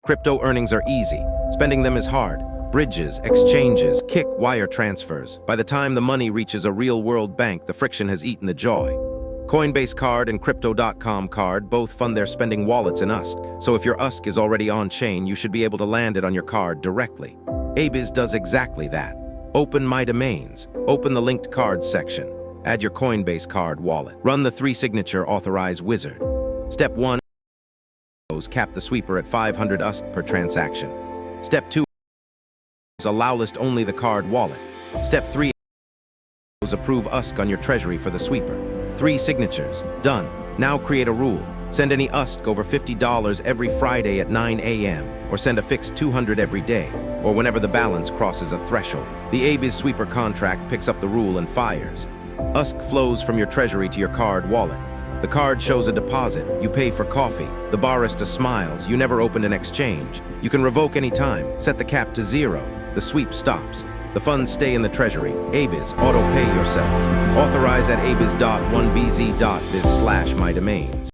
Crypto earnings are easy. Spending them is hard. Bridges, exchanges, kick, wire transfers. By the time the money reaches a real-world bank, the friction has eaten the joy. Coinbase Card and Crypto.com Card both fund their spending wallets in USD, so if your USD is already on-chain, you should be able to land it on your card directly. aibiz does exactly that. Open My Domains. Open the linked cards section. Add your Coinbase Card wallet. Run the 3-signature Authorize wizard. Step 1. Cap the sweeper at 500 USD per transaction. Step 2. Allowlist only the card wallet. Step 3. Approve USD on your treasury for the sweeper. 3 signatures. Done. Now create a rule. Send any USD over $50 every Friday at 9 a.m. or send a fixed $200 every day, or whenever the balance crosses a threshold. The AIBIZSweeper contract picks up the rule and fires. USD flows from your treasury to your card wallet. The card shows a deposit. You pay for coffee. The barista smiles. You never opened an exchange. You can revoke anytime. Set the cap to 0. The sweep stops. The funds stay in the treasury. aibiz, auto-pay yourself. Authorize at aibiz.1bz.biz/mydomains.